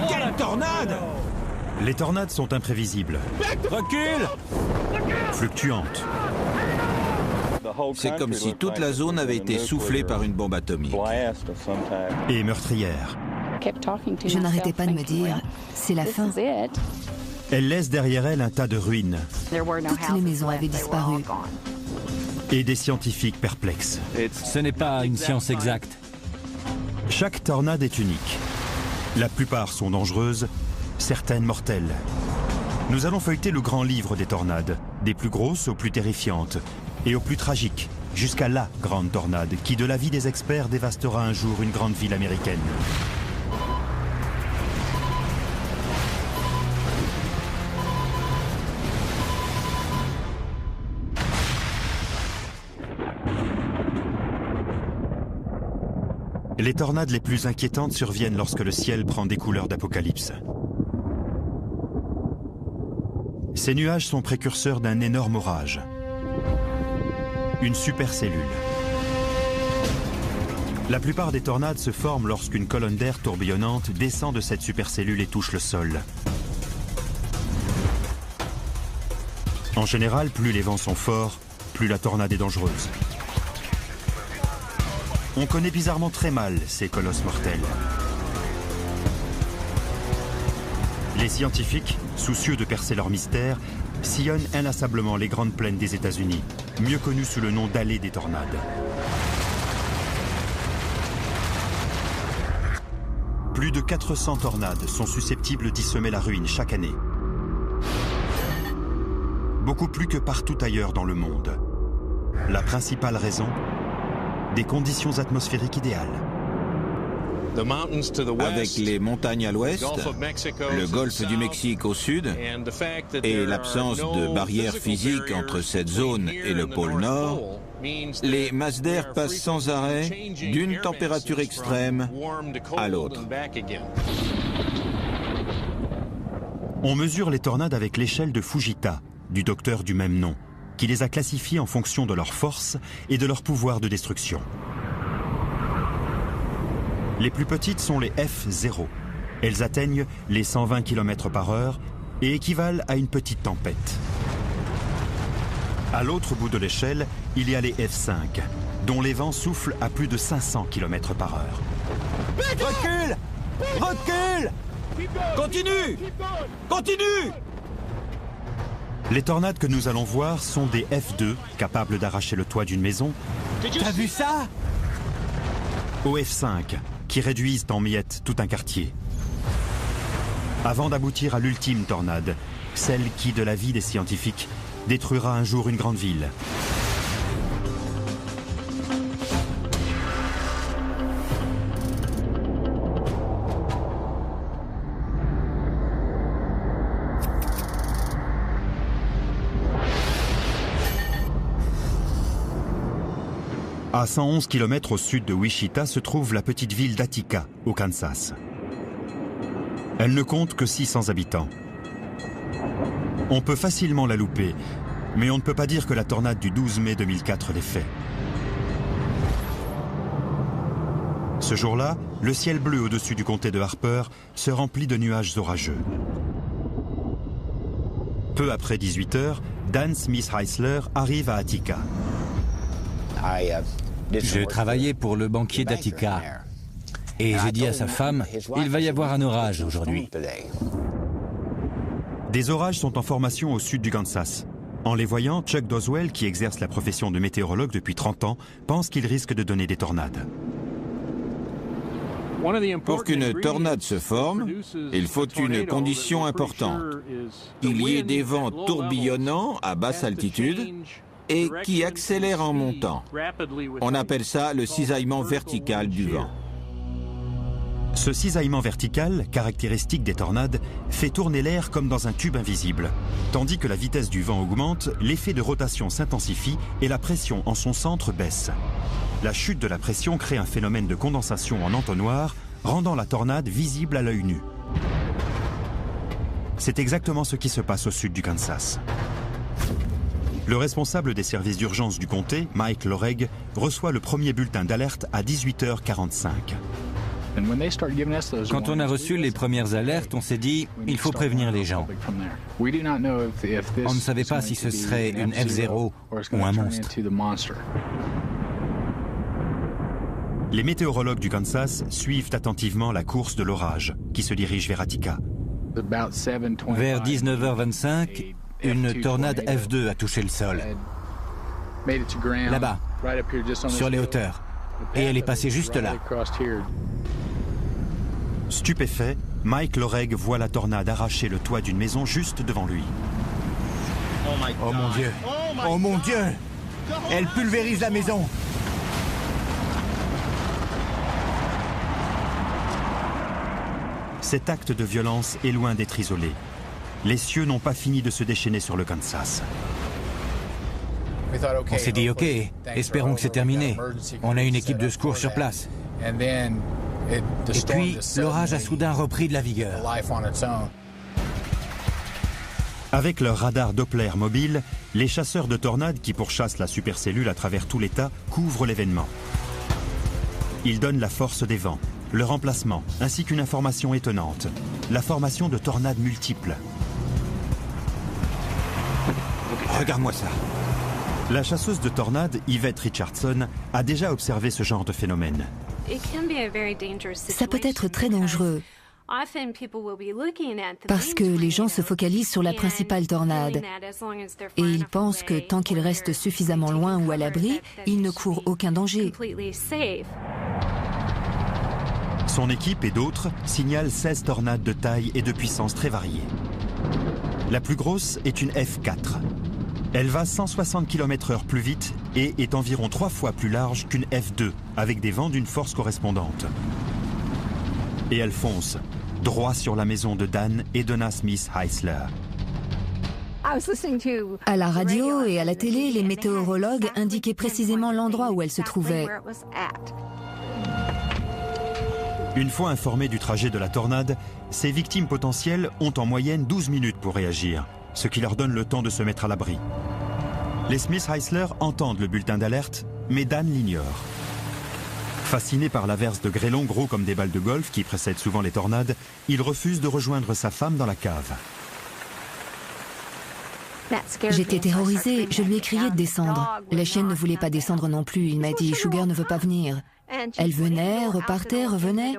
Quelle tornade! Les tornades sont imprévisibles. Recule! Fluctuantes. C'est comme si toute la zone avait été soufflée par une bombe atomique. Et meurtrières. Je n'arrêtais pas de me dire, c'est la fin. Elle laisse derrière elle un tas de ruines. Toutes les maisons avaient disparu. Et des scientifiques perplexes. Ce n'est pas une science exacte. Chaque tornade est unique. La plupart sont dangereuses, certaines mortelles. Nous allons feuilleter le grand livre des tornades, des plus grosses aux plus terrifiantes, et aux plus tragiques, jusqu'à la grande tornade qui, de l'avis des experts, dévastera un jour une grande ville américaine. Les tornades les plus inquiétantes surviennent lorsque le ciel prend des couleurs d'apocalypse. Ces nuages sont précurseurs d'un énorme orage. Une supercellule. La plupart des tornades se forment lorsqu'une colonne d'air tourbillonnante descend de cette supercellule et touche le sol. En général, plus les vents sont forts, plus la tornade est dangereuse. On connaît bizarrement très mal ces colosses mortels. Les scientifiques, soucieux de percer leur mystère, sillonnent inlassablement les grandes plaines des États-Unis, mieux connues sous le nom d'allée des tornades. Plus de 400 tornades sont susceptibles d'y semer la ruine chaque année. Beaucoup plus que partout ailleurs dans le monde. La principale raison, des conditions atmosphériques idéales. Avec les montagnes à l'ouest, le golfe du Mexique au sud et l'absence de barrière physique entre cette zone et le pôle Nord, les masses d'air passent sans arrêt d'une température extrême à l'autre. On mesure les tornades avec l'échelle de Fujita, du docteur du même nom, qui les a classifiées en fonction de leur force et de leur pouvoir de destruction. Les plus petites sont les F0. Elles atteignent les 120 km/h et équivalent à une petite tempête. À l'autre bout de l'échelle, il y a les F5, dont les vents soufflent à plus de 500 km/h. Recule! Recule! Continue! Continue! Les tornades que nous allons voir sont des F2, capables d'arracher le toit d'une maison. T'as vu ça? Aux F5, qui réduisent en miettes tout un quartier. Avant d'aboutir à l'ultime tornade, celle qui, de l'avis des scientifiques, détruira un jour une grande ville. À 111 km au sud de Wichita se trouve la petite ville d'Attica, au Kansas. Elle ne compte que 600 habitants. On peut facilement la louper, mais on ne peut pas dire que la tornade du 12 mai 2004 l'ait fait. Ce jour-là, le ciel bleu au-dessus du comté de Harper se remplit de nuages orageux. Peu après 18 h, Dan Smith Heisler arrive à Attica. Je travaillais pour le banquier d'Attica et j'ai dit à sa femme, il va y avoir un orage aujourd'hui. Des orages sont en formation au sud du Kansas. En les voyant, Chuck Doswell, qui exerce la profession de météorologue depuis 30 ans, pense qu'il risque de donner des tornades. Pour qu'une tornade se forme, il faut une condition importante. Il y ait des vents tourbillonnants à basse altitude et qui accélère en montant. On appelle ça le cisaillement vertical du vent. Ce cisaillement vertical, caractéristique des tornades, fait tourner l'air comme dans un tube invisible. Tandis que la vitesse du vent augmente, l'effet de rotation s'intensifie et la pression en son centre baisse. La chute de la pression crée un phénomène de condensation en entonnoir, rendant la tornade visible à l'œil nu. C'est exactement ce qui se passe au sud du Kansas. Le responsable des services d'urgence du comté, Mike Loreg, reçoit le premier bulletin d'alerte à 18 h 45. Quand on a reçu les premières alertes, on s'est dit, il faut prévenir les gens. On ne savait pas si ce serait une F-0 ou un monstre. Les météorologues du Kansas suivent attentivement la course de l'orage qui se dirige vers Attica. Vers 19h25, une tornade F2 a touché le sol. Là-bas, sur les hauteurs. Et elle est passée juste là. Stupéfait, Mike Loreg voit la tornade arracher le toit d'une maison juste devant lui. Oh mon Dieu! Oh mon Dieu! Elle pulvérise la maison! Cet acte de violence est loin d'être isolé. Les cieux n'ont pas fini de se déchaîner sur le Kansas. On s'est dit, ok, espérons que c'est terminé. On a une équipe de secours sur place. Et puis, l'orage a soudain repris de la vigueur. Avec leur radar Doppler mobile, les chasseurs de tornades qui pourchassent la supercellule à travers tout l'État couvrent l'événement. Ils donnent la force des vents, leur emplacement, ainsi qu'une information étonnante, la formation de tornades multiples. Regarde-moi ça. La chasseuse de tornades, Yvette Richardson, a déjà observé ce genre de phénomène. Ça peut être très dangereux parce que les gens se focalisent sur la principale tornade et ils pensent que tant qu'ils restent suffisamment loin ou à l'abri, ils ne courent aucun danger. Son équipe et d'autres signalent 16 tornades de taille et de puissance très variées. La plus grosse est une F4. Elle va 160 km/h plus vite et est environ 3 fois plus large qu'une F2, avec des vents d'une force correspondante. Et elle fonce, droit sur la maison de Dan et Donna Smith Heisler. À la radio et à la télé, les météorologues indiquaient précisément l'endroit où elle se trouvait. Une fois informés du trajet de la tornade, ces victimes potentielles ont en moyenne 12 minutes pour réagir, ce qui leur donne le temps de se mettre à l'abri. Les Smith Heisler entendent le bulletin d'alerte, mais Dan l'ignore. Fasciné par l'averse de grêlons gros comme des balles de golf qui précèdent souvent les tornades, il refuse de rejoindre sa femme dans la cave. J'étais terrorisée, je lui ai crié de descendre. La chienne ne voulait pas descendre non plus, il m'a dit « Sugar ne veut pas venir ». Elle venait, repartait, revenait.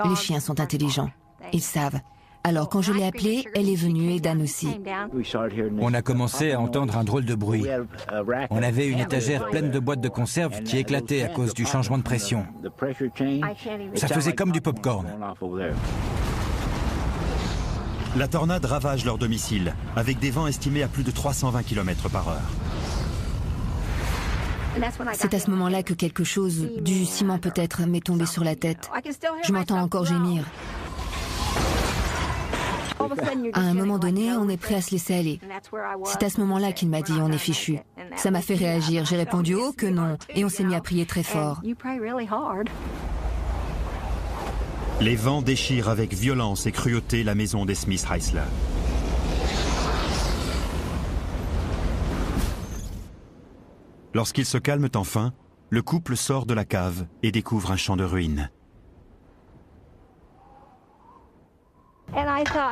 Les chiens sont intelligents, ils savent. Alors quand je l'ai appelée, elle est venue et Dan aussi. On a commencé à entendre un drôle de bruit. On avait une étagère pleine de boîtes de conserve qui éclatait à cause du changement de pression. Ça faisait comme du popcorn. La tornade ravage leur domicile, avec des vents estimés à plus de 320 km/h. C'est à ce moment-là que quelque chose, du ciment peut-être, m'est tombé sur la tête. Je m'entends encore gémir. À un moment donné, on est prêt à se laisser aller. C'est à ce moment-là qu'il m'a dit « on est fichu ». Ça m'a fait réagir. J'ai répondu « oh que non » et on s'est mis à prier très fort. Les vents déchirent avec violence et cruauté la maison des Smith Heisler. Lorsqu'ils se calment enfin, le couple sort de la cave et découvre un champ de ruines.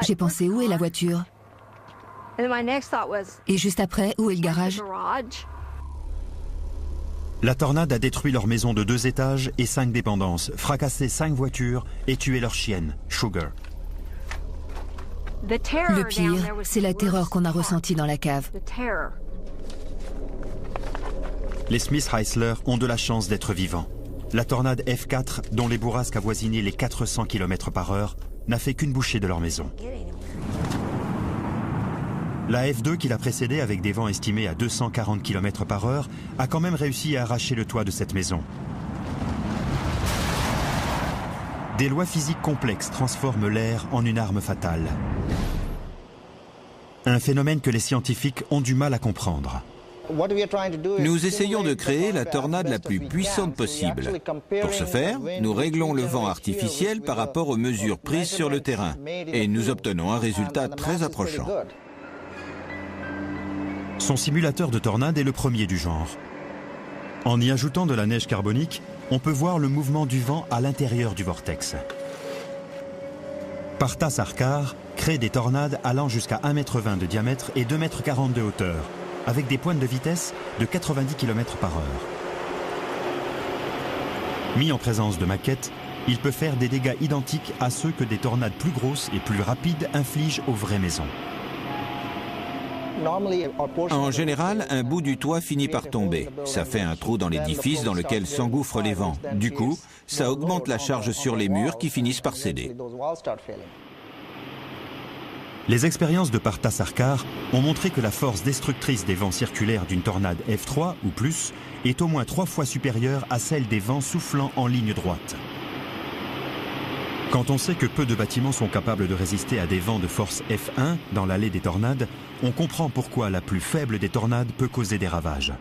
J'ai pensé, où est la voiture? Et juste après, où est le garage? La tornade a détruit leur maison de 2 étages et 5 dépendances, fracassé 5 voitures et tué leur chienne, Sugar. Le pire, c'est la terreur qu'on a ressentie dans la cave. Les Smith Heisler ont de la chance d'être vivants. La tornade F4, dont les bourrasques avoisinaient les 400 km/h, n'a fait qu'une bouchée de leur maison. La F2 qui l'a précédée avec des vents estimés à 240 km/h a quand même réussi à arracher le toit de cette maison. Des lois physiques complexes transforment l'air en une arme fatale. Un phénomène que les scientifiques ont du mal à comprendre. Nous essayons de créer la tornade la plus puissante possible. Pour ce faire, nous réglons le vent artificiel par rapport aux mesures prises sur le terrain et nous obtenons un résultat très approchant. Son simulateur de tornade est le premier du genre. En y ajoutant de la neige carbonique, on peut voir le mouvement du vent à l'intérieur du vortex. Partha Sarkar crée des tornades allant jusqu'à 1,20 m de diamètre et 2,40 m de hauteur, avec des pointes de vitesse de 90 km/h. Mis en présence de maquettes, il peut faire des dégâts identiques à ceux que des tornades plus grosses et plus rapides infligent aux vraies maisons. En général, un bout du toit finit par tomber. Ça fait un trou dans l'édifice dans lequel s'engouffrent les vents. Du coup, ça augmente la charge sur les murs qui finissent par céder. Les expériences de Partha Sarkar ont montré que la force destructrice des vents circulaires d'une tornade F3 ou plus est au moins 3 fois supérieure à celle des vents soufflant en ligne droite. Quand on sait que peu de bâtiments sont capables de résister à des vents de force F1 dans l'allée des tornades, on comprend pourquoi la plus faible des tornades peut causer des ravages.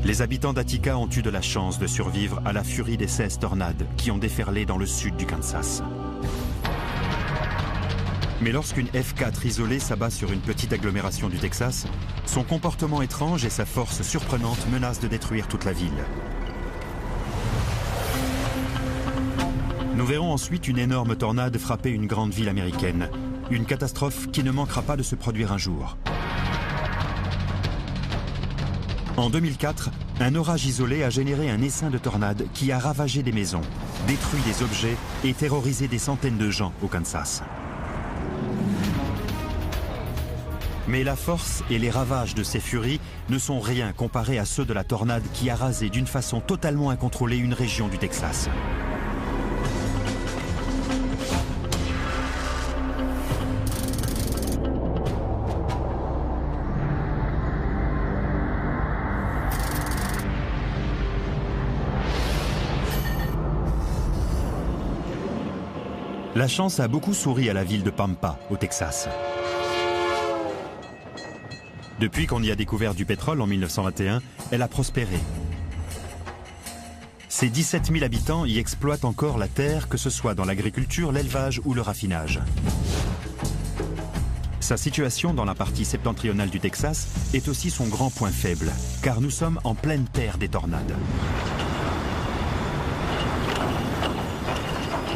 Les habitants d'Attica ont eu de la chance de survivre à la furie des 16 tornades qui ont déferlé dans le sud du Kansas. Mais lorsqu'une F4 isolée s'abat sur une petite agglomération du Texas, son comportement étrange et sa force surprenante menacent de détruire toute la ville. Nous verrons ensuite une énorme tornade frapper une grande ville américaine. Une catastrophe qui ne manquera pas de se produire un jour. En 2004, un orage isolé a généré un essaim de tornades qui a ravagé des maisons, détruit des objets et terrorisé des centaines de gens au Kansas. Mais la force et les ravages de ces furies ne sont rien comparés à ceux de la tornade qui a rasé d'une façon totalement incontrôlée une région du Texas. La chance a beaucoup souri à la ville de Pampa, au Texas. Depuis qu'on y a découvert du pétrole en 1921, elle a prospéré. Ses 17 000 habitants y exploitent encore la terre, que ce soit dans l'agriculture, l'élevage ou le raffinage. Sa situation dans la partie septentrionale du Texas est aussi son grand point faible, car nous sommes en pleine terre des tornades.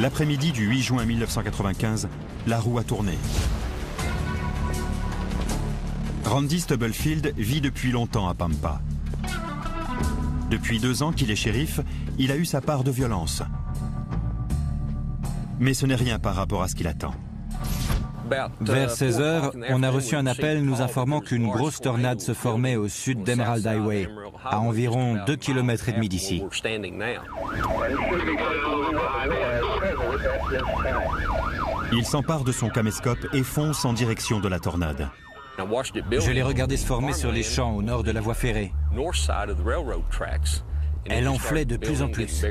L'après-midi du 8 juin 1995, la roue a tourné. Randy Stubblefield vit depuis longtemps à Pampa. Depuis 2 ans qu'il est shérif, il a eu sa part de violence. Mais ce n'est rien par rapport à ce qu'il attend. Vers 16 h, on a reçu un appel nous informant qu'une grosse tornade se formait au sud d'Emerald Highway, à environ 2,5 km d'ici. Il s'empare de son caméscope et fonce en direction de la tornade. Je l'ai regardé se former sur les champs au nord de la voie ferrée. Elle enflait de plus en plus.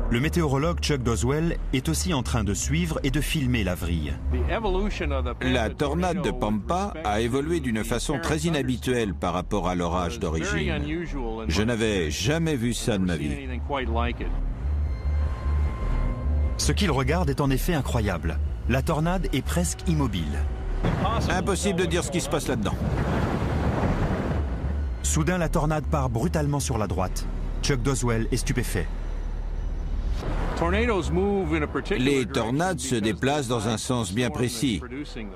Le météorologue Chuck Doswell est aussi en train de suivre et de filmer la vrille. La tornade de Pampa a évolué d'une façon très inhabituelle par rapport à l'orage d'origine. Je n'avais jamais vu ça de ma vie. Ce qu'il regarde est en effet incroyable. La tornade est presque immobile. Impossible de dire ce qui se passe là-dedans. Soudain, la tornade part brutalement sur la droite. Chuck Doswell est stupéfait. Les tornades se déplacent dans un sens bien précis,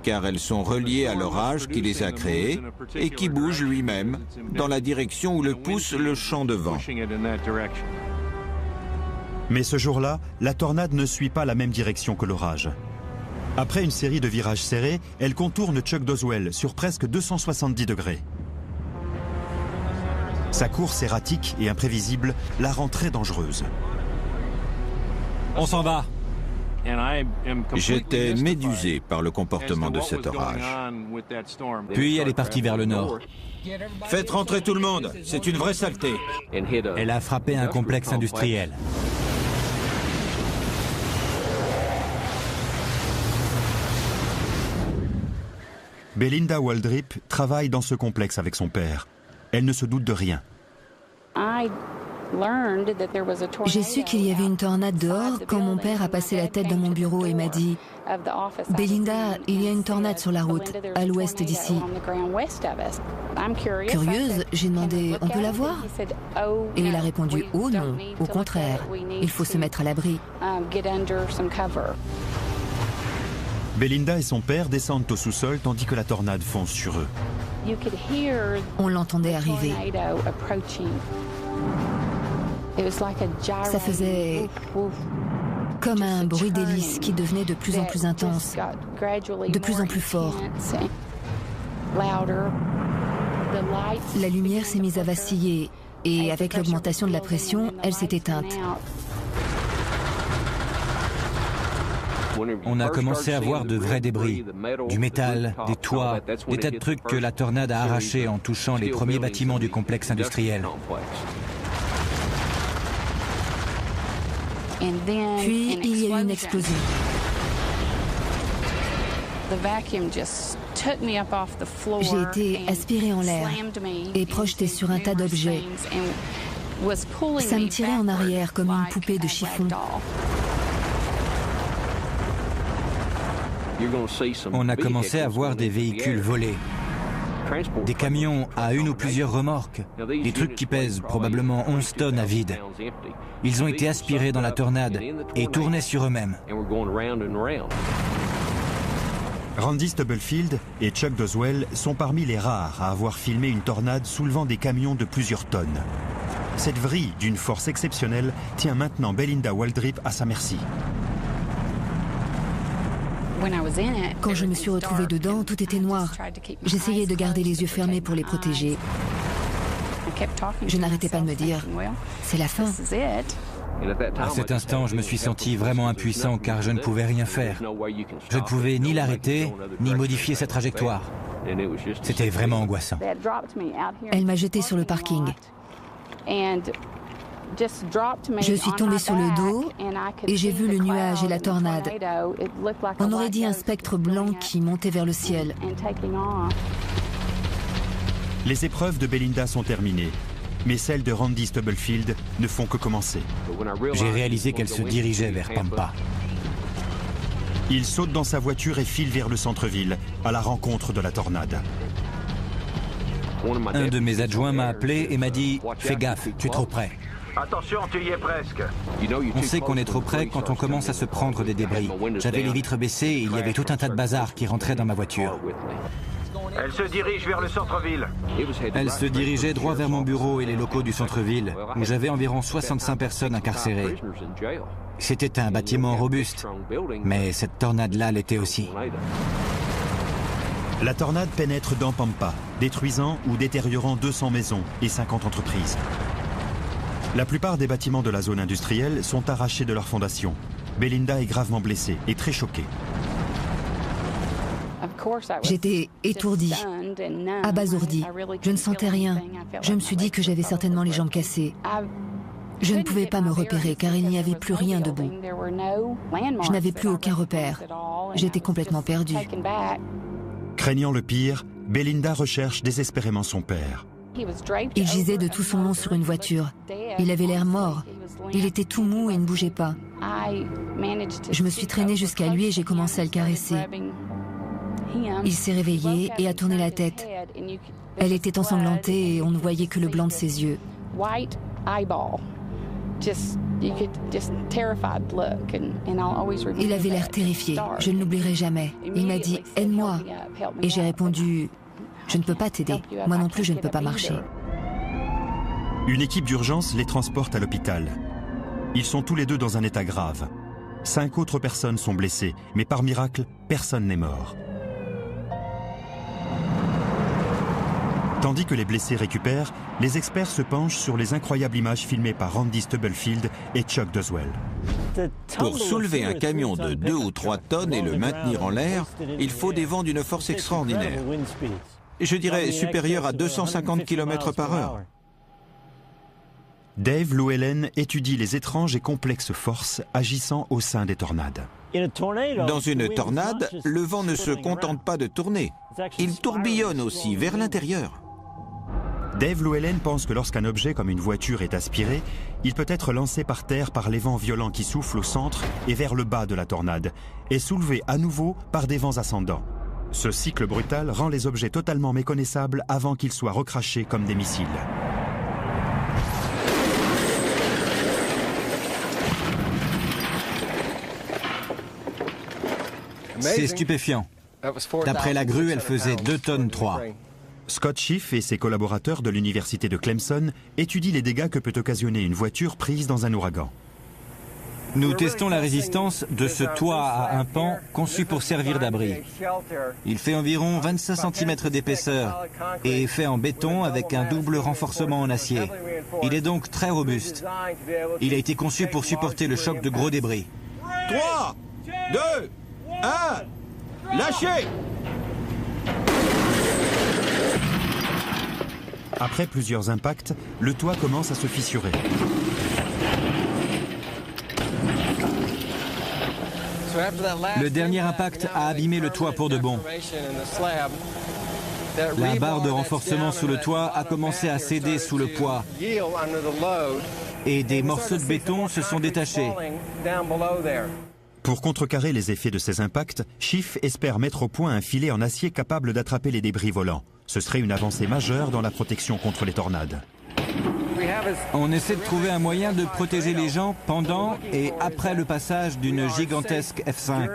car elles sont reliées à l'orage qui les a créées et qui bouge lui-même dans la direction où le pousse le champ de vent. Mais ce jour-là, la tornade ne suit pas la même direction que l'orage. Après une série de virages serrés, elle contourne Chuck Doswell sur presque 270 degrés. Sa course erratique et imprévisible la rend très dangereuse. On s'en va. J'étais médusé par le comportement de cet orage. Puis elle est partie vers le nord. Faites rentrer tout le monde, c'est une vraie saleté. Elle a frappé un complexe industriel. Belinda Waldrip travaille dans ce complexe avec son père. Elle ne se doute de rien. J'ai su qu'il y avait une tornade dehors quand mon père a passé la tête dans mon bureau et m'a dit « Belinda, il y a une tornade sur la route, à l'ouest d'ici. » Curieuse, j'ai demandé « On peut la voir ?» Et il a répondu « Oh non, au contraire, il faut se mettre à l'abri. » Belinda et son père descendent au sous-sol tandis que la tornade fonce sur eux. On l'entendait arriver. Ça faisait comme un bruit d'hélice qui devenait de plus en plus intense, de plus en plus fort. La lumière s'est mise à vaciller et avec l'augmentation de la pression, elle s'est éteinte. On a commencé à voir de vrais débris, du métal, des toits, des tas de trucs que la tornade a arrachés en touchant les premiers bâtiments du complexe industriel. Puis il y a eu une explosion. J'ai été aspirée en l'air et projetée sur un tas d'objets. Ça me tirait en arrière comme une poupée de chiffon. On a commencé à voir des véhicules volés, des camions à une ou plusieurs remorques, des trucs qui pèsent probablement 11 tonnes à vide. Ils ont été aspirés dans la tornade et tournaient sur eux-mêmes. Randy Stubblefield et Chuck Doswell sont parmi les rares à avoir filmé une tornade soulevant des camions de plusieurs tonnes. Cette vrille d'une force exceptionnelle tient maintenant Belinda Waldrip à sa merci. Quand je me suis retrouvée dedans, tout était noir. J'essayais de garder les yeux fermés pour les protéger. Je n'arrêtais pas de me dire, c'est la fin. À cet instant, je me suis senti vraiment impuissant car je ne pouvais rien faire. Je ne pouvais ni l'arrêter, ni modifier sa trajectoire. C'était vraiment angoissant. Elle m'a jeté sur le parking. Je suis tombée sur le dos et j'ai vu le nuage et la tornade. On aurait dit un spectre blanc qui montait vers le ciel. Les épreuves de Belinda sont terminées, mais celles de Randy Stubblefield ne font que commencer. J'ai réalisé qu'elle se dirigeait vers Pampa. Il saute dans sa voiture et file vers le centre-ville, à la rencontre de la tornade. Un de mes adjoints m'a appelé et m'a dit « Fais gaffe, tu es trop près ». Attention, tu y es presque. On sait qu'on est trop près quand on commence à se prendre des débris. J'avais les vitres baissées et il y avait tout un tas de bazar qui rentrait dans ma voiture. Elle se dirige vers le centre-ville. Elle se dirigeait droit vers mon bureau et les locaux du centre-ville, où j'avais environ 65 personnes incarcérées. C'était un bâtiment robuste, mais cette tornade-là l'était aussi. La tornade pénètre dans Pampa, détruisant ou détériorant 200 maisons et 50 entreprises. La plupart des bâtiments de la zone industrielle sont arrachés de leurs fondations. Belinda est gravement blessée et très choquée. J'étais étourdie, abasourdie. Je ne sentais rien. Je me suis dit que j'avais certainement les jambes cassées. Je ne pouvais pas me repérer car il n'y avait plus rien debout. Je n'avais plus aucun repère. J'étais complètement perdue. Craignant le pire, Belinda recherche désespérément son père. Il gisait de tout son long sur une voiture. Il avait l'air mort. Il était tout mou et ne bougeait pas. Je me suis traînée jusqu'à lui et j'ai commencé à le caresser. Il s'est réveillé et a tourné la tête. Elle était ensanglantée et on ne voyait que le blanc de ses yeux. Il avait l'air terrifié. Je ne l'oublierai jamais. Il m'a dit « Aide-moi » et j'ai répondu « Je ne peux pas t'aider. Moi non plus, je ne peux pas marcher. » Une équipe d'urgence les transporte à l'hôpital. Ils sont tous les deux dans un état grave. 5 autres personnes sont blessées, mais par miracle, personne n'est mort. Tandis que les blessés récupèrent, les experts se penchent sur les incroyables images filmées par Randy Stubblefield et Chuck Doswell. Pour soulever un camion de 2 ou 3 tonnes et le maintenir en l'air, il faut des vents d'une force extraordinaire. Je dirais supérieur à 250 km/h. Dave Llewellyn étudie les étranges et complexes forces agissant au sein des tornades. Dans une tornade, le vent ne se contente pas de tourner. Il tourbillonne aussi vers l'intérieur. Dave Llewellyn pense que lorsqu'un objet comme une voiture est aspiré, il peut être lancé par terre par les vents violents qui soufflent au centre et vers le bas de la tornade, et soulevé à nouveau par des vents ascendants. Ce cycle brutal rend les objets totalement méconnaissables avant qu'ils soient recrachés comme des missiles. C'est stupéfiant. D'après la grue, elle faisait 2 tonnes 3. Scott Schiff et ses collaborateurs de l'université de Clemson étudient les dégâts que peut occasionner une voiture prise dans un ouragan. Nous testons la résistance de ce toit à un pan conçu pour servir d'abri. Il fait environ 25 cm d'épaisseur et est fait en béton avec un double renforcement en acier. Il est donc très robuste. Il a été conçu pour supporter le choc de gros débris. 3, 2, 1, lâchez! Après plusieurs impacts, le toit commence à se fissurer. Le dernier impact a abîmé le toit pour de bon. La barre de renforcement sous le toit a commencé à céder sous le poids et des morceaux de béton se sont détachés. Pour contrecarrer les effets de ces impacts, Schiff espère mettre au point un filet en acier capable d'attraper les débris volants. Ce serait une avancée majeure dans la protection contre les tornades. On essaie de trouver un moyen de protéger les gens pendant et après le passage d'une gigantesque F5.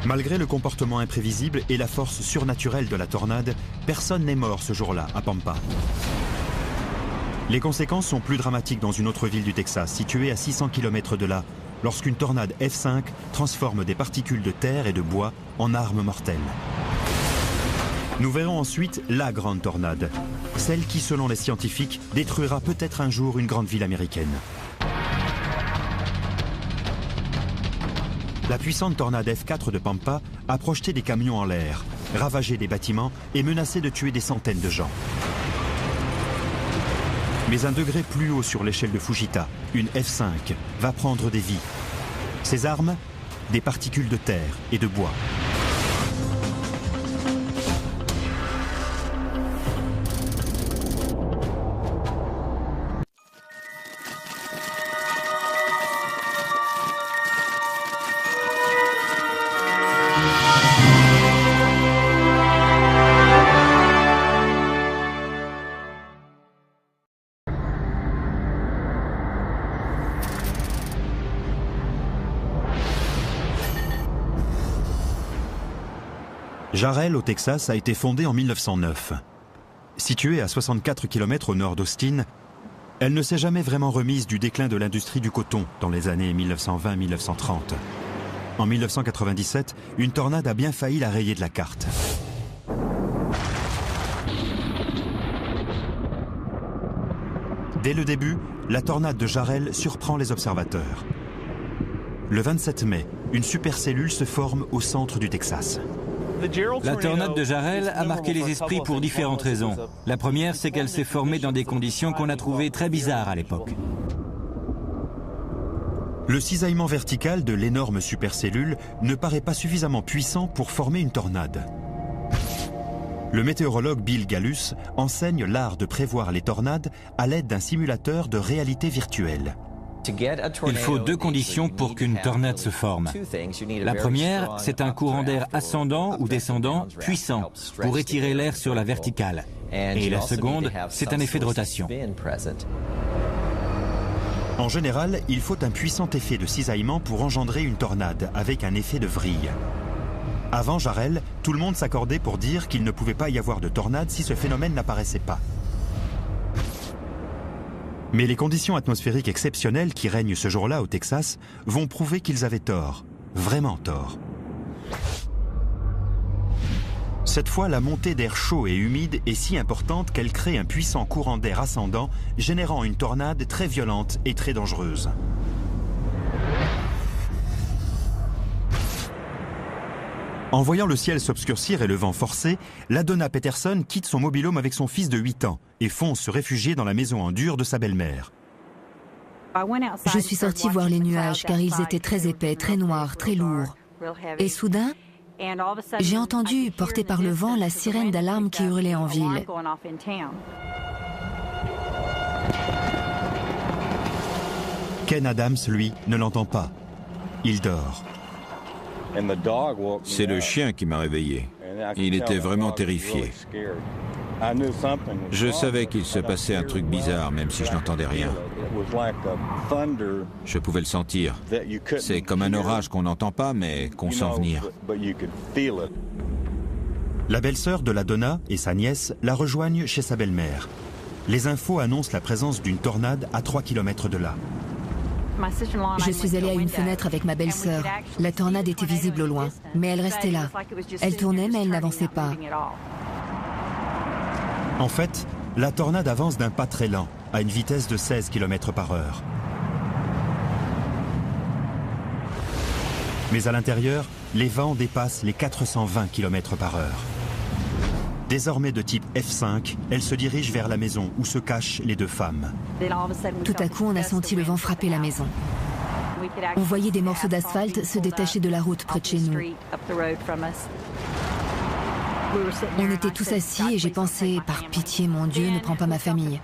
Malgré le comportement imprévisible et la force surnaturelle de la tornade, personne n'est mort ce jour-là à Pampa. Les conséquences sont plus dramatiques dans une autre ville du Texas, située à 600 km de là, lorsqu'une tornade F5 transforme des particules de terre et de bois en armes mortelles. Nous verrons ensuite la grande tornade, celle qui, selon les scientifiques, détruira peut-être un jour une grande ville américaine. La puissante tornade F4 de Pampa a projeté des camions en l'air, ravagé des bâtiments et menacé de tuer des centaines de gens. Mais un degré plus haut sur l'échelle de Fujita, une F5, va prendre des vies. Ses armes, des particules de terre et de bois. Jarrell, au Texas, a été fondée en 1909. Située à 64 km au nord d'Austin, elle ne s'est jamais vraiment remise du déclin de l'industrie du coton dans les années 1920-1930. En 1997, une tornade a bien failli la rayer de la carte. Dès le début, la tornade de Jarrell surprend les observateurs. Le 27 mai, une supercellule se forme au centre du Texas. La tornade de Jarrell a marqué les esprits pour différentes raisons. La première, c'est qu'elle s'est formée dans des conditions qu'on a trouvées très bizarres à l'époque. Le cisaillement vertical de l'énorme supercellule ne paraît pas suffisamment puissant pour former une tornade. Le météorologue Bill Gallus enseigne l'art de prévoir les tornades à l'aide d'un simulateur de réalité virtuelle. Il faut 2 conditions pour qu'une tornade se forme. La première, c'est un courant d'air ascendant ou descendant puissant pour étirer l'air sur la verticale. Et la seconde, c'est un effet de rotation. En général, il faut un puissant effet de cisaillement pour engendrer une tornade avec un effet de vrille. Avant Jarrell, tout le monde s'accordait pour dire qu'il ne pouvait pas y avoir de tornade si ce phénomène n'apparaissait pas. Mais les conditions atmosphériques exceptionnelles qui règnent ce jour-là au Texas vont prouver qu'ils avaient tort, vraiment tort. Cette fois, la montée d'air chaud et humide est si importante qu'elle crée un puissant courant d'air ascendant, générant une tornade très violente et très dangereuse. En voyant le ciel s'obscurcir et le vent forcer, LaDonna Peterson quitte son mobil-home avec son fils de 8 ans et fonce se réfugier dans la maison en dur de sa belle-mère. Je suis sortie voir les nuages car ils étaient très épais, très noirs, très lourds. Et soudain, j'ai entendu, portée par le vent, la sirène d'alarme qui hurlait en ville. Ken Adams, lui, ne l'entend pas. Il dort. C'est le chien qui m'a réveillé. Il était vraiment terrifié. Je savais qu'il se passait un truc bizarre, même si je n'entendais rien. Je pouvais le sentir. C'est comme un orage qu'on n'entend pas, mais qu'on sent venir. La belle-sœur de la Donna et sa nièce la rejoignent chez sa belle-mère. Les infos annoncent la présence d'une tornade à 3 km de là. Je suis allée à une fenêtre avec ma belle-sœur. La tornade était visible au loin, mais elle restait là. Elle tournait, mais elle n'avançait pas. En fait, la tornade avance d'un pas très lent, à une vitesse de 16 km/h. Mais à l'intérieur, les vents dépassent les 420 km/h. Désormais de type F5, elle se dirige vers la maison où se cachent les deux femmes. Tout à coup, on a senti le vent frapper la maison. On voyait des morceaux d'asphalte se détacher de la route près de chez nous. On était tous assis et j'ai pensé, par pitié, mon Dieu, ne prends pas ma famille.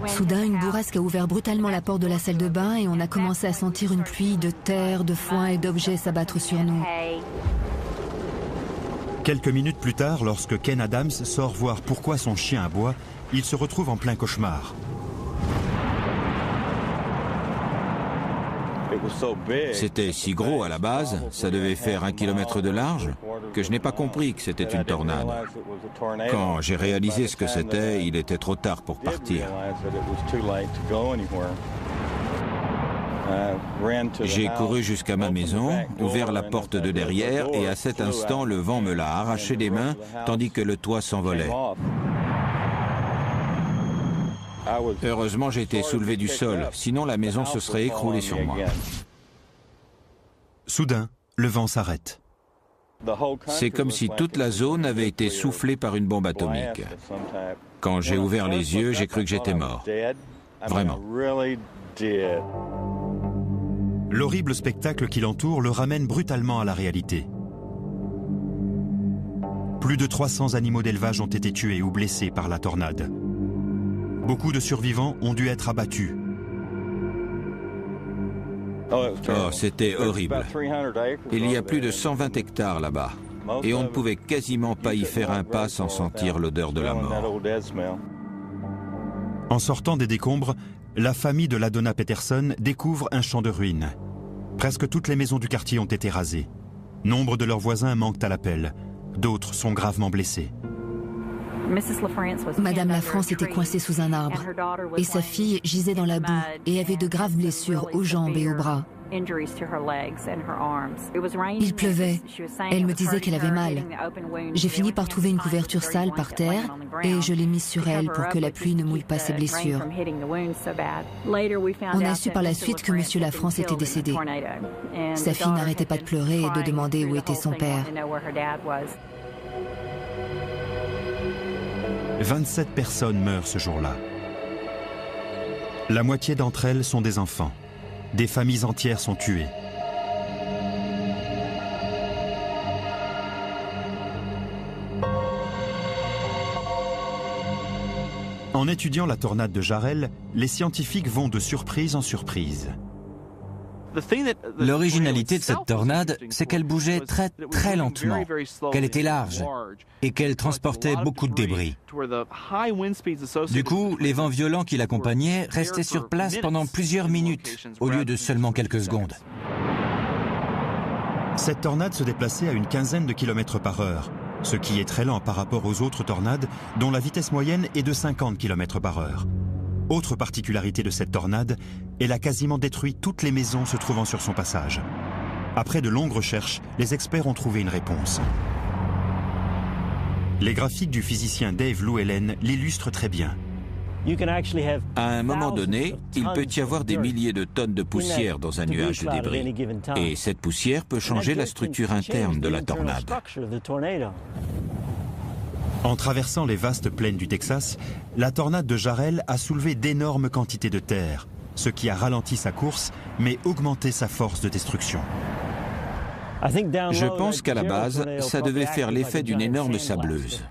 Soudain, une bourrasque a ouvert brutalement la porte de la salle de bain et on a commencé à sentir une pluie de terre, de foin et d'objets s'abattre sur nous. Quelques minutes plus tard, lorsque Ken Adams sort voir pourquoi son chien aboie, il se retrouve en plein cauchemar. C'était si gros à la base, ça devait faire 1 kilomètre de large, que je n'ai pas compris que c'était une tornade. Quand j'ai réalisé ce que c'était, il était trop tard pour partir. J'ai couru jusqu'à ma maison, ouvert la porte de derrière et à cet instant, le vent me l'a arraché des mains tandis que le toit s'envolait. Heureusement, j'ai été soulevé du sol, sinon la maison se serait écroulée sur moi. Soudain, le vent s'arrête. C'est comme si toute la zone avait été soufflée par une bombe atomique. Quand j'ai ouvert les yeux, j'ai cru que j'étais mort. Vraiment. L'horrible spectacle qui l'entoure le ramène brutalement à la réalité. Plus de 300 animaux d'élevage ont été tués ou blessés par la tornade. Beaucoup de survivants ont dû être abattus. Oh, c'était horrible. Il y a plus de 120 hectares là-bas. Et on ne pouvait quasiment pas y faire un pas sans sentir l'odeur de la mort. En sortant des décombres, la famille de la Donna Peterson découvre un champ de ruines. Presque toutes les maisons du quartier ont été rasées. Nombre de leurs voisins manquent à l'appel. D'autres sont gravement blessés. Madame Lafrance était coincée sous un arbre et sa fille gisait dans la boue et avait de graves blessures aux jambes et aux bras. Il pleuvait. Elle me disait qu'elle avait mal. J'ai fini par trouver une couverture sale par terre et je l'ai mise sur elle pour que la pluie ne mouille pas ses blessures. On a su par la suite que M. Lafrance était décédé. Sa fille n'arrêtait pas de pleurer et de demander où était son père. 27 personnes meurent ce jour-là. La moitié d'entre elles sont des enfants. Des familles entières sont tuées. En étudiant la tornade de Jarrell, les scientifiques vont de surprise en surprise. L'originalité de cette tornade, c'est qu'elle bougeait très lentement, qu'elle était large et qu'elle transportait beaucoup de débris. Du coup, les vents violents qui l'accompagnaient restaient sur place pendant plusieurs minutes, au lieu de seulement quelques secondes. Cette tornade se déplaçait à une quinzaine de kilomètres par heure, ce qui est très lent par rapport aux autres tornades, dont la vitesse moyenne est de 50 km par heure. Autre particularité de cette tornade, elle a quasiment détruit toutes les maisons se trouvant sur son passage. Après de longues recherches, les experts ont trouvé une réponse. Les graphiques du physicien Dave Llewellyn l'illustrent très bien. À un moment donné, il peut y avoir des milliers de tonnes de poussière dans un nuage de débris. Et cette poussière peut changer la structure interne de la tornade. En traversant les vastes plaines du Texas, la tornade de Jarrell a soulevé d'énormes quantités de terre, ce qui a ralenti sa course, mais augmenté sa force de destruction. Je pense qu'à la base, ça devait faire l'effet d'une énorme sableuse.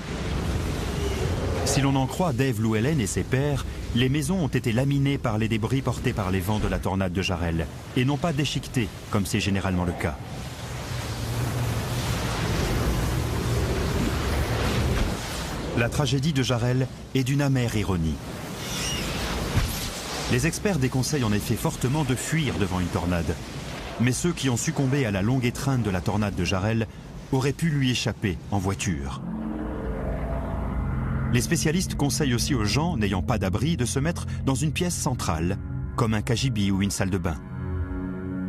Si l'on en croit Dave Llewellyn et ses pairs, les maisons ont été laminées par les débris portés par les vents de la tornade de Jarrell et non pas déchiquetées, comme c'est généralement le cas. La tragédie de Jarrell est d'une amère ironie. Les experts déconseillent en effet fortement de fuir devant une tornade. Mais ceux qui ont succombé à la longue étreinte de la tornade de Jarrell auraient pu lui échapper en voiture. Les spécialistes conseillent aussi aux gens n'ayant pas d'abri de se mettre dans une pièce centrale, comme un cagibi ou une salle de bain.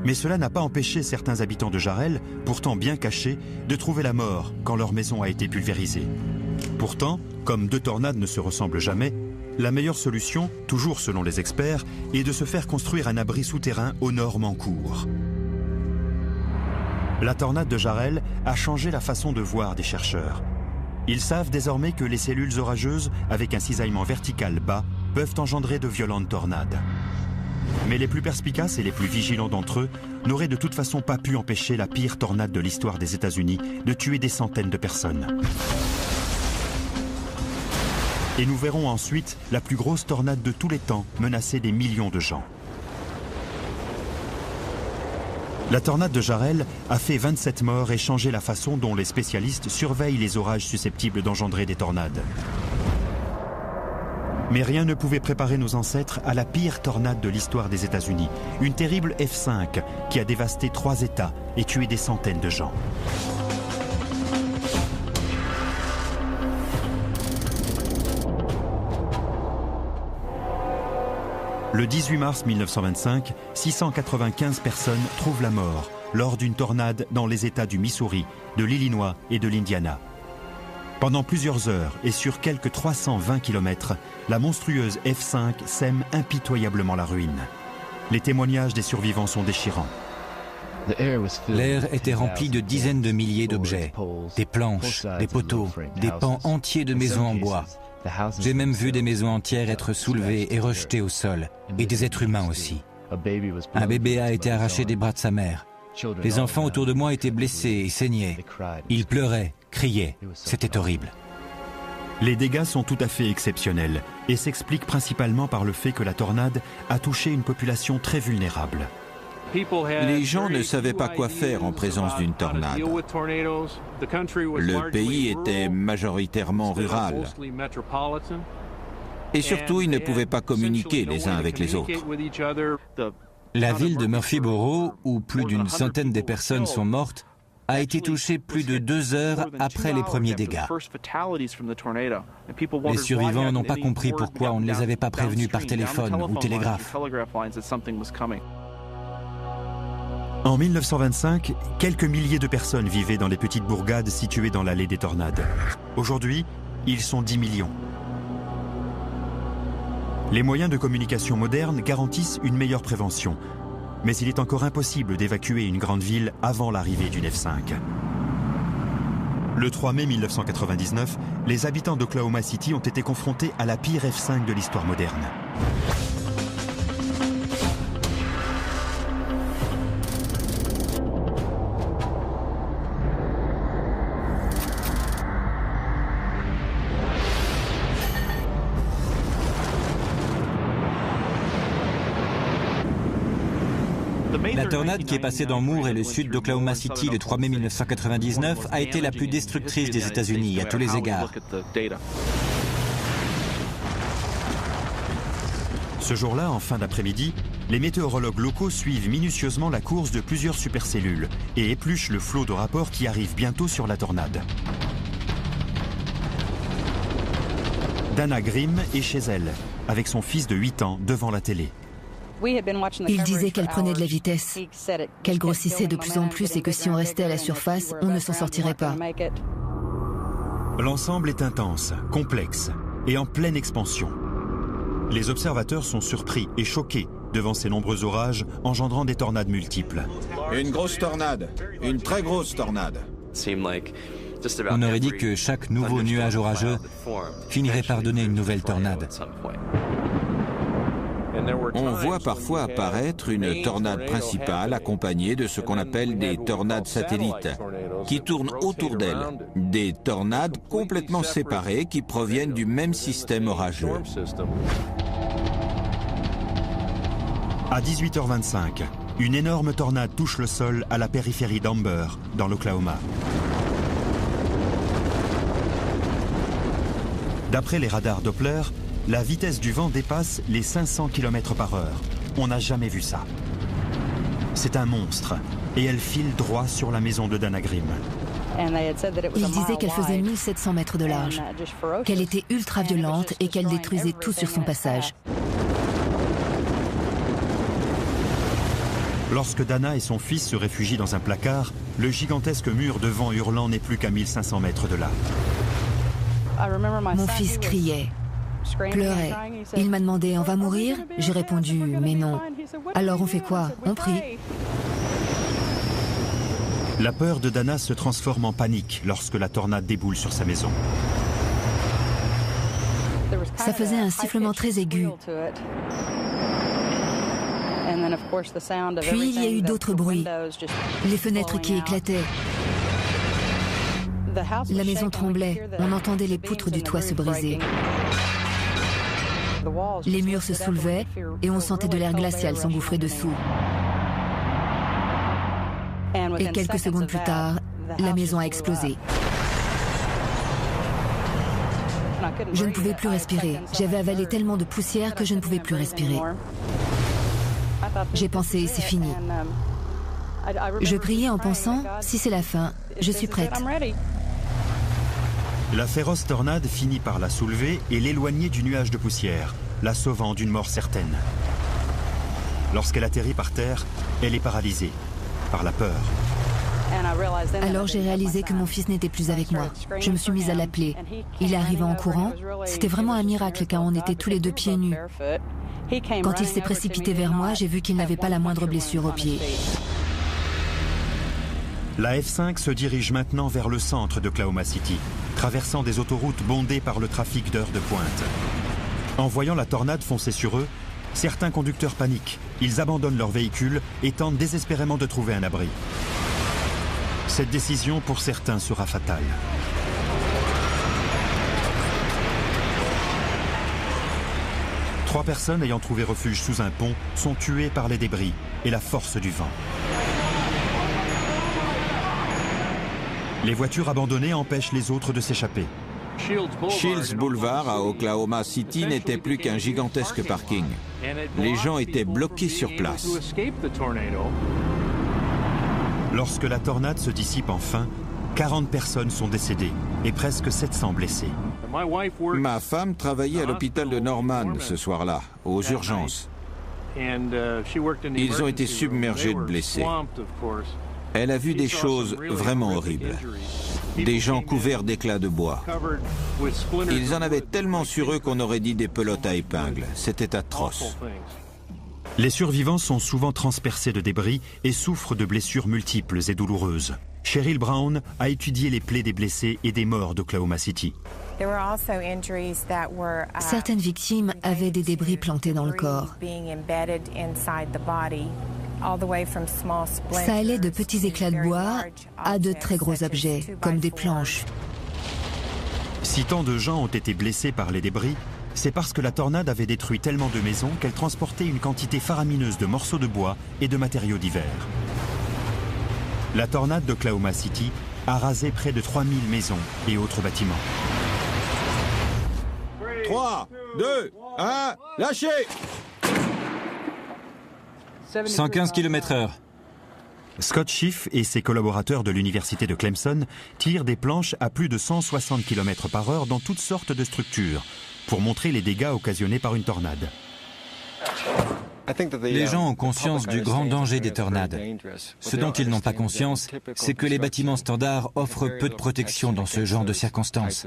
Mais cela n'a pas empêché certains habitants de Jarrell, pourtant bien cachés, de trouver la mort quand leur maison a été pulvérisée. Pourtant, comme deux tornades ne se ressemblent jamais, la meilleure solution, toujours selon les experts, est de se faire construire un abri souterrain aux normes en cours. La tornade de Jarrell a changé la façon de voir des chercheurs. Ils savent désormais que les cellules orageuses, avec un cisaillement vertical bas, peuvent engendrer de violentes tornades. Mais les plus perspicaces et les plus vigilants d'entre eux n'auraient de toute façon pas pu empêcher la pire tornade de l'histoire des États-Unis de tuer des centaines de personnes. Et nous verrons ensuite la plus grosse tornade de tous les temps menacer des millions de gens. La tornade de Jarrell a fait 27 morts et changé la façon dont les spécialistes surveillent les orages susceptibles d'engendrer des tornades. Mais rien ne pouvait préparer nos ancêtres à la pire tornade de l'histoire des États-Unis, une terrible F5 qui a dévasté 3 États et tué des centaines de gens. Le 18 mars 1925, 695 personnes trouvent la mort lors d'une tornade dans les États du Missouri, de l'Illinois et de l'Indiana. Pendant plusieurs heures et sur quelques 320 km, la monstrueuse F5 sème impitoyablement la ruine. Les témoignages des survivants sont déchirants. L'air était rempli de dizaines de milliers d'objets, des planches, des poteaux, des pans entiers de maisons en bois. J'ai même vu des maisons entières être soulevées et rejetées au sol, et des êtres humains aussi. Un bébé a été arraché des bras de sa mère. Les enfants autour de moi étaient blessés et saignaient. Ils pleuraient, criaient. C'était horrible. Les dégâts sont tout à fait exceptionnels et s'expliquent principalement par le fait que la tornade a touché une population très vulnérable. Les gens ne savaient pas quoi faire en présence d'une tornade. Le pays était majoritairement rural. Et surtout, ils ne pouvaient pas communiquer les uns avec les autres. La ville de Murphyboro, où plus d'une centaine de personnes sont mortes, a été touchée plus de 2 heures après les premiers dégâts. Les survivants n'ont pas compris pourquoi on ne les avait pas prévenus par téléphone ou télégraphe. En 1925, quelques milliers de personnes vivaient dans les petites bourgades situées dans l'allée des tornades. Aujourd'hui, ils sont 10 millions. Les moyens de communication modernes garantissent une meilleure prévention, mais il est encore impossible d'évacuer une grande ville avant l'arrivée d'une F5. Le 3 mai 1999, les habitants d'Oklahoma City ont été confrontés à la pire F5 de l'histoire moderne. La tornade qui est passée dans Moore et le sud d'Oklahoma City le 3 mai 1999 a été la plus destructrice des États-Unis à tous les égards. Ce jour-là, en fin d'après-midi, les météorologues locaux suivent minutieusement la course de plusieurs supercellules et épluchent le flot de rapports qui arrive bientôt sur la tornade. Dana Grimm est chez elle, avec son fils de 8 ans devant la télé. Il disait qu'elle prenait de la vitesse, qu'elle grossissait de plus en plus et que si on restait à la surface, on ne s'en sortirait pas. L'ensemble est intense, complexe et en pleine expansion. Les observateurs sont surpris et choqués devant ces nombreux orages engendrant des tornades multiples. Une grosse tornade, une très grosse tornade. On aurait dit que chaque nouveau nuage orageux finirait par donner une nouvelle tornade. On voit parfois apparaître une tornade principale accompagnée de ce qu'on appelle des tornades satellites. qui tournent autour d'elle. Des tornades complètement séparées qui proviennent du même système orageux. À 18h25, une énorme tornade touche le sol à la périphérie d'Amber, dans l'Oklahoma. D'après les radars Doppler, la vitesse du vent dépasse les 500 km/h. On n'a jamais vu ça. C'est un monstre, et elle file droit sur la maison de Dana Grimm. Ils disaient qu'elle faisait 1700 mètres de large, qu'elle était ultra violente et qu'elle détruisait tout sur son passage. Lorsque Dana et son fils se réfugient dans un placard, le gigantesque mur de vent hurlant n'est plus qu'à 1500 mètres de là. Mon fils criait, pleurait. Il m'a demandé « On va mourir ?» J'ai répondu « Mais non. » Alors on fait quoi? On prie. La peur de Dana se transforme en panique lorsque la tornade déboule sur sa maison. Ça faisait un sifflement très aigu. Puis il y a eu d'autres bruits, les fenêtres qui éclataient. La maison tremblait, on entendait les poutres du toit se briser. Les murs se soulevaient et on sentait de l'air glacial s'engouffrer dessous. Et quelques secondes plus tard, la maison a explosé. Je ne pouvais plus respirer. J'avais avalé tellement de poussière que je ne pouvais plus respirer. J'ai pensé, c'est fini. Je priais en pensant, si c'est la fin, je suis prête. La féroce tornade finit par la soulever et l'éloigner du nuage de poussière, la sauvant d'une mort certaine. Lorsqu'elle atterrit par terre, elle est paralysée par la peur. Alors j'ai réalisé que mon fils n'était plus avec moi. Je me suis mise à l'appeler. Il est arrivé en courant. C'était vraiment un miracle car on était tous les deux pieds nus. Quand il s'est précipité vers moi, j'ai vu qu'il n'avait pas la moindre blessure au pied. La F5 se dirige maintenant vers le centre d'Oklahoma City, traversant des autoroutes bondées par le trafic d'heures de pointe. En voyant la tornade foncer sur eux, certains conducteurs paniquent. Ils abandonnent leur véhicule et tentent désespérément de trouver un abri. Cette décision, pour certains, sera fatale. Trois personnes ayant trouvé refuge sous un pont sont tuées par les débris et la force du vent. Les voitures abandonnées empêchent les autres de s'échapper. Shields Boulevard à Oklahoma City n'était plus qu'un gigantesque parking. Les gens étaient bloqués sur place. Lorsque la tornade se dissipe enfin, 40 personnes sont décédées et presque 700 blessées. Ma femme travaillait à l'hôpital de Norman ce soir-là, aux urgences. Ils ont été submergés de blessés. Elle a vu des choses vraiment horribles. Des gens couverts d'éclats de bois. Ils en avaient tellement sur eux qu'on aurait dit des pelotes à épingles. C'était atroce. Les survivants sont souvent transpercés de débris et souffrent de blessures multiples et douloureuses. Cheryl Brown a étudié les plaies des blessés et des morts d'Oklahoma City. Certaines victimes avaient des débris plantés dans le corps. Ça allait de petits éclats de bois à de très gros objets, comme des planches. Si tant de gens ont été blessés par les débris, c'est parce que la tornade avait détruit tellement de maisons qu'elle transportait une quantité faramineuse de morceaux de bois et de matériaux divers. La tornade d'Oklahoma City a rasé près de 3000 maisons et autres bâtiments. 3, 2, 1, lâchez! 115 km/h. Scott Schiff et ses collaborateurs de l'université de Clemson tirent des planches à plus de 160 km/h dans toutes sortes de structures pour montrer les dégâts occasionnés par une tornade. Les gens ont conscience du grand danger des tornades. Ce dont ils n'ont pas conscience, c'est que les bâtiments standards offrent peu de protection dans ce genre de circonstances.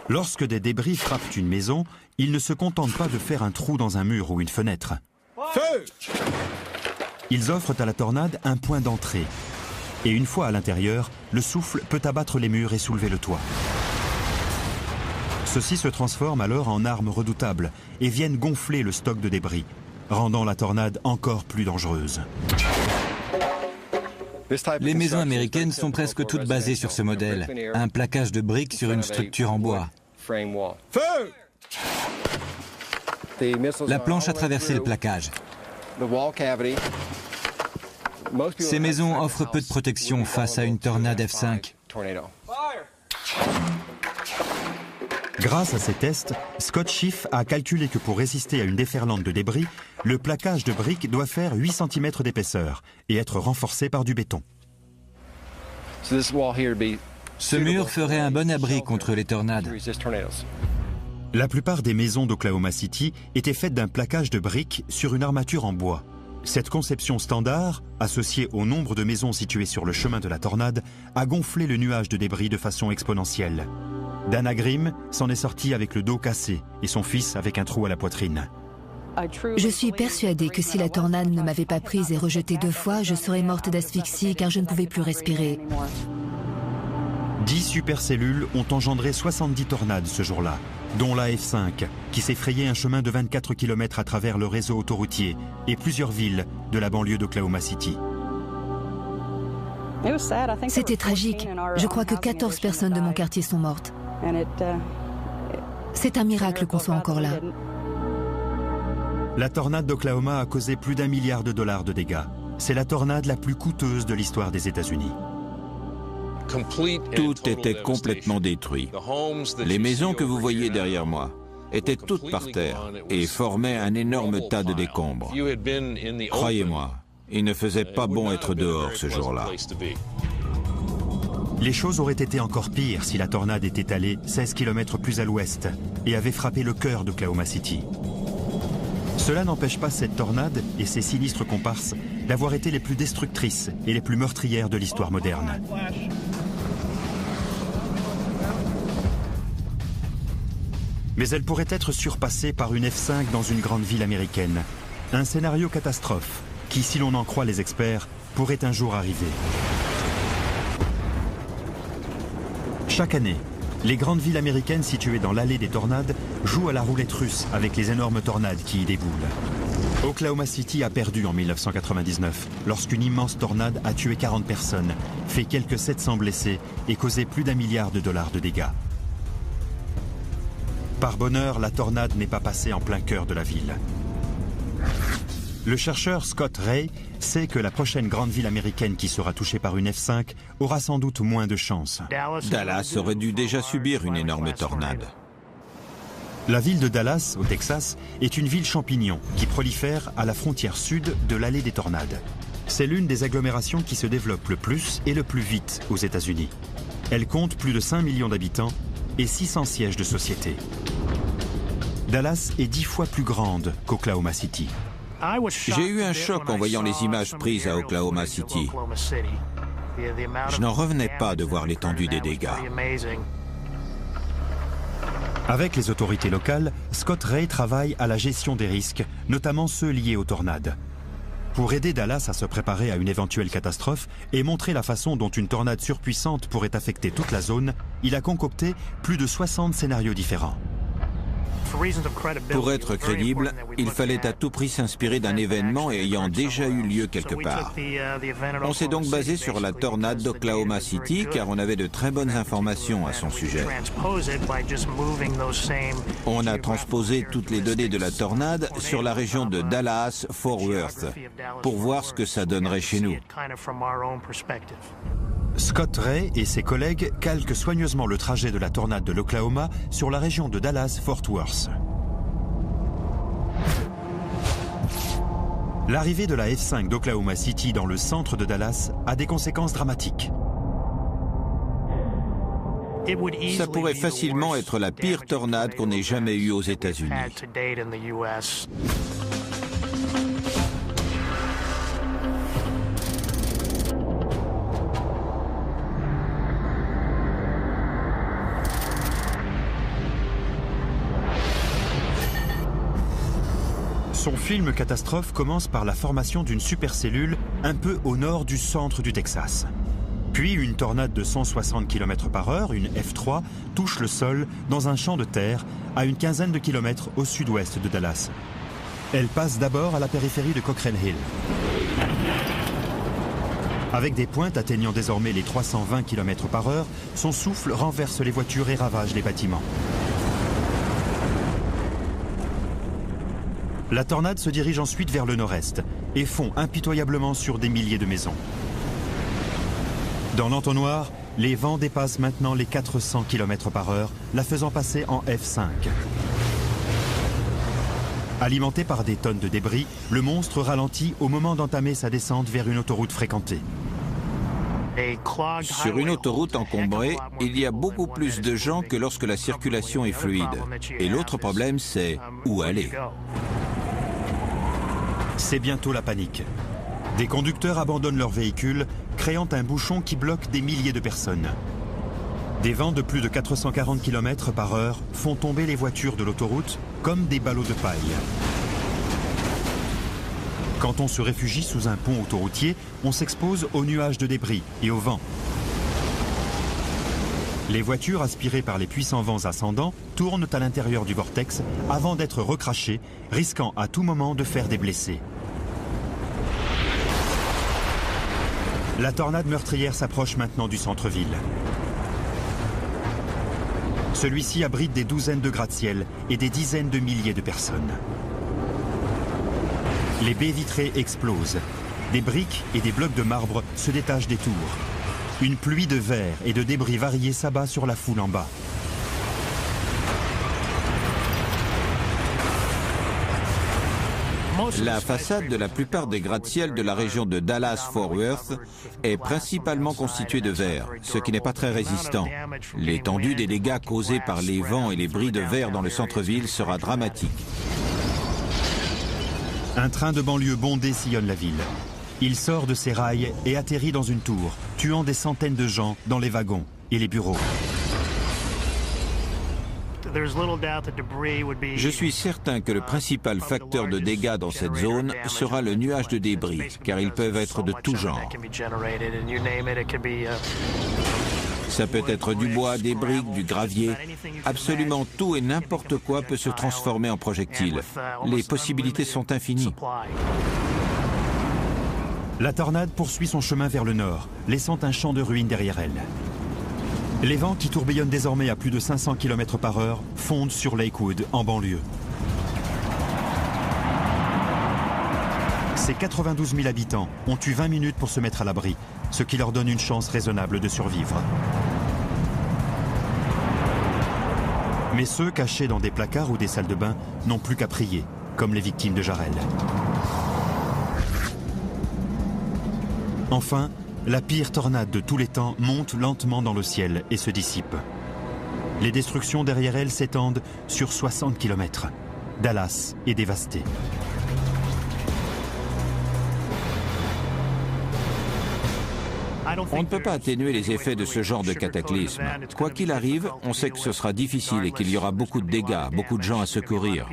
Lorsque des débris frappent une maison, ils ne se contentent pas de faire un trou dans un mur ou une fenêtre. Feu! Ils offrent à la tornade un point d'entrée. Et une fois à l'intérieur, le souffle peut abattre les murs et soulever le toit. Ceux-ci se transforment alors en armes redoutables et viennent gonfler le stock de débris, rendant la tornade encore plus dangereuse. Les maisons américaines sont presque toutes basées sur ce modèle, un plaquage de briques sur une structure en bois. Feu! La planche a traversé le plaquage. Ces maisons offrent peu de protection face à une tornade F5. Grâce à ces tests, Scott Schiff a calculé que pour résister à une déferlante de débris, le plaquage de briques doit faire 8 cm d'épaisseur et être renforcé par du béton. Ce mur ferait un bon abri contre les tornades. La plupart des maisons d'Oklahoma City étaient faites d'un plaquage de briques sur une armature en bois. Cette conception standard, associée au nombre de maisons situées sur le chemin de la tornade, a gonflé le nuage de débris de façon exponentielle. Dana Grimm s'en est sortie avec le dos cassé et son fils avec un trou à la poitrine. Je suis persuadée que si la tornade ne m'avait pas prise et rejetée 2 fois, je serais morte d'asphyxie car je ne pouvais plus respirer. 10 supercellules ont engendré 70 tornades ce jour-là, dont la F5, qui s'est frayé un chemin de 24 km à travers le réseau autoroutier et plusieurs villes de la banlieue d'Oklahoma City. C'était tragique. Je crois que 14 personnes de mon quartier sont mortes. C'est un miracle qu'on soit encore là. La tornade d'Oklahoma a causé plus d'1 milliard de dollars de dégâts. C'est la tornade la plus coûteuse de l'histoire des États-Unis. Tout était complètement détruit. Les maisons que vous voyez derrière moi étaient toutes par terre et formaient un énorme tas de décombres. Croyez-moi, il ne faisait pas bon être dehors ce jour-là. Les choses auraient été encore pires si la tornade était allée 16 km plus à l'ouest et avait frappé le cœur d'Oklahoma City. Cela n'empêche pas cette tornade et ses sinistres comparses d'avoir été les plus destructrices et les plus meurtrières de l'histoire moderne. Mais elle pourrait être surpassée par une F5 dans une grande ville américaine. Un scénario catastrophe qui, si l'on en croit les experts, pourrait un jour arriver. Chaque année, les grandes villes américaines situées dans l'allée des tornades jouent à la roulette russe avec les énormes tornades qui y déboulent. Oklahoma City a perdu en 1999 lorsqu'une immense tornade a tué 40 personnes, fait quelques 700 blessés et causé plus d'1 milliard de dollars de dégâts. Par bonheur, la tornade n'est pas passée en plein cœur de la ville. Le chercheur Scott Ray sait que la prochaine grande ville américaine qui sera touchée par une F5 aura sans doute moins de chance. Dallas aurait dû déjà subir une énorme tornade. La ville de Dallas, au Texas, est une ville champignon qui prolifère à la frontière sud de l'allée des tornades. C'est l'une des agglomérations qui se développe le plus et le plus vite aux États-Unis. Elle compte plus de 5 millions d'habitants et 600 sièges de société. Dallas est 10 fois plus grande qu'Oklahoma City. J'ai eu un choc en voyant les images prises à Oklahoma City. Je n'en revenais pas de voir l'étendue des dégâts. Avec les autorités locales, Scott Ray travaille à la gestion des risques, notamment ceux liés aux tornades. Pour aider Dallas à se préparer à une éventuelle catastrophe et montrer la façon dont une tornade surpuissante pourrait affecter toute la zone, il a concocté plus de 60 scénarios différents. Pour être crédible, il fallait à tout prix s'inspirer d'un événement ayant déjà eu lieu quelque part. On s'est donc basé sur la tornade d'Oklahoma City car on avait de très bonnes informations à son sujet. On a transposé toutes les données de la tornade sur la région de Dallas-Fort Worth pour voir ce que ça donnerait chez nous. Scott Ray et ses collègues calquent soigneusement le trajet de la tornade de l'Oklahoma sur la région de Dallas-Fort Worth. L'arrivée de la F5 d'Oklahoma City dans le centre de Dallas a des conséquences dramatiques. Ça pourrait facilement être la pire tornade qu'on ait jamais eue aux États-Unis. Son film catastrophe commence par la formation d'une supercellule un peu au nord du centre du Texas. Puis une tornade de 160 km/h, une F3, touche le sol dans un champ de terre à une quinzaine de kilomètres au sud-ouest de Dallas. Elle passe d'abord à la périphérie de Cochrane Hill. Avec des pointes atteignant désormais les 320 km/h, son souffle renverse les voitures et ravage les bâtiments. La tornade se dirige ensuite vers le nord-est et fond impitoyablement sur des milliers de maisons. Dans l'entonnoir, les vents dépassent maintenant les 400 km/h, la faisant passer en F5. Alimenté par des tonnes de débris, le monstre ralentit au moment d'entamer sa descente vers une autoroute fréquentée. Sur une autoroute encombrée, il y a beaucoup plus de gens que lorsque la circulation est fluide. Et l'autre problème, c'est où aller. C'est bientôt la panique. Des conducteurs abandonnent leur véhicule, créant un bouchon qui bloque des milliers de personnes. Des vents de plus de 440 km/h font tomber les voitures de l'autoroute comme des ballots de paille. Quand on se réfugie sous un pont autoroutier, on s'expose aux nuages de débris et au vent. Les voitures aspirées par les puissants vents ascendants tournent à l'intérieur du vortex avant d'être recrachées, risquant à tout moment de faire des blessés. La tornade meurtrière s'approche maintenant du centre-ville. Celui-ci abrite des douzaines de gratte-ciel et des dizaines de milliers de personnes. Les baies vitrées explosent. Des briques et des blocs de marbre se détachent des tours. Une pluie de verre et de débris variés s'abat sur la foule en bas. La façade de la plupart des gratte-ciel de la région de Dallas-Fort Worth est principalement constituée de verre, ce qui n'est pas très résistant. L'étendue des dégâts causés par les vents et les bris de verre dans le centre-ville sera dramatique. Un train de banlieue bondé sillonne la ville. Il sort de ses rails et atterrit dans une tour, tuant des centaines de gens dans les wagons et les bureaux. Je suis certain que le principal facteur de dégâts dans cette zone sera le nuage de débris, car ils peuvent être de tout genre. Ça peut être du bois, des briques, du gravier. Absolument tout et n'importe quoi peut se transformer en projectile. Les possibilités sont infinies. La tornade poursuit son chemin vers le nord, laissant un champ de ruines derrière elle. Les vents qui tourbillonnent désormais à plus de 500 km/h fondent sur Lakewood, en banlieue. Ces 92 000 habitants ont eu 20 minutes pour se mettre à l'abri, ce qui leur donne une chance raisonnable de survivre. Mais ceux cachés dans des placards ou des salles de bain n'ont plus qu'à prier, comme les victimes de Jarrell. Enfin, la pire tornade de tous les temps monte lentement dans le ciel et se dissipe. Les destructions derrière elle s'étendent sur 60 km. Dallas est dévastée. On ne peut pas atténuer les effets de ce genre de cataclysme. Quoi qu'il arrive, on sait que ce sera difficile et qu'il y aura beaucoup de dégâts, beaucoup de gens à secourir.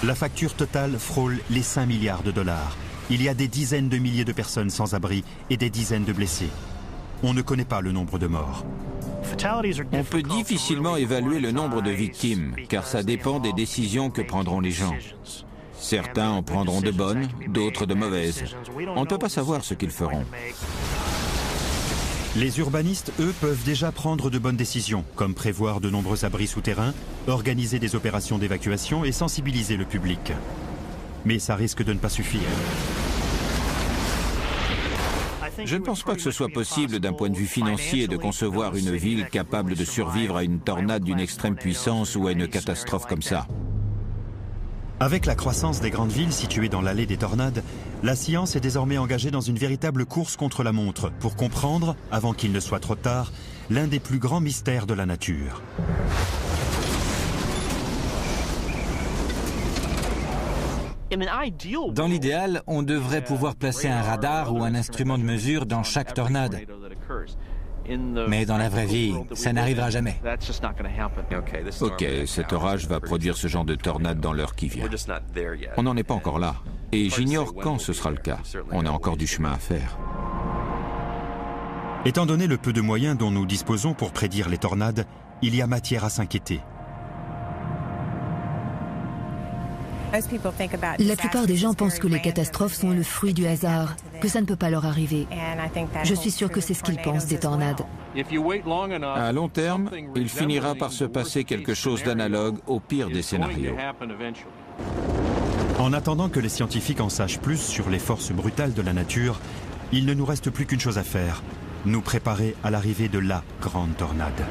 La facture totale frôle les 5 milliards de dollars. Il y a des dizaines de milliers de personnes sans abri et des dizaines de blessés. On ne connaît pas le nombre de morts. On peut difficilement évaluer le nombre de victimes, car ça dépend des décisions que prendront les gens. Certains en prendront de bonnes, d'autres de mauvaises. On ne peut pas savoir ce qu'ils feront. Les urbanistes, eux, peuvent déjà prendre de bonnes décisions, comme prévoir de nombreux abris souterrains, organiser des opérations d'évacuation et sensibiliser le public. Mais ça risque de ne pas suffire. Je ne pense pas que ce soit possible d'un point de vue financier de concevoir une ville capable de survivre à une tornade d'une extrême puissance ou à une catastrophe comme ça. Avec la croissance des grandes villes situées dans l'allée des tornades, la science est désormais engagée dans une véritable course contre la montre pour comprendre, avant qu'il ne soit trop tard, l'un des plus grands mystères de la nature. Dans l'idéal, on devrait pouvoir placer un radar ou un instrument de mesure dans chaque tornade. Mais dans la vraie vie, ça n'arrivera jamais. Ok, cet orage va produire ce genre de tornade dans l'heure qui vient. On n'en est pas encore là. Et j'ignore quand ce sera le cas. On a encore du chemin à faire. Étant donné le peu de moyens dont nous disposons pour prédire les tornades, il y a matière à s'inquiéter. La plupart des gens pensent que les catastrophes sont le fruit du hasard, que ça ne peut pas leur arriver. Je suis sûre que c'est ce qu'ils pensent des tornades. À long terme, il finira par se passer quelque chose d'analogue au pire des scénarios. En attendant que les scientifiques en sachent plus sur les forces brutales de la nature, il ne nous reste plus qu'une chose à faire, nous préparer à l'arrivée de la grande tornade.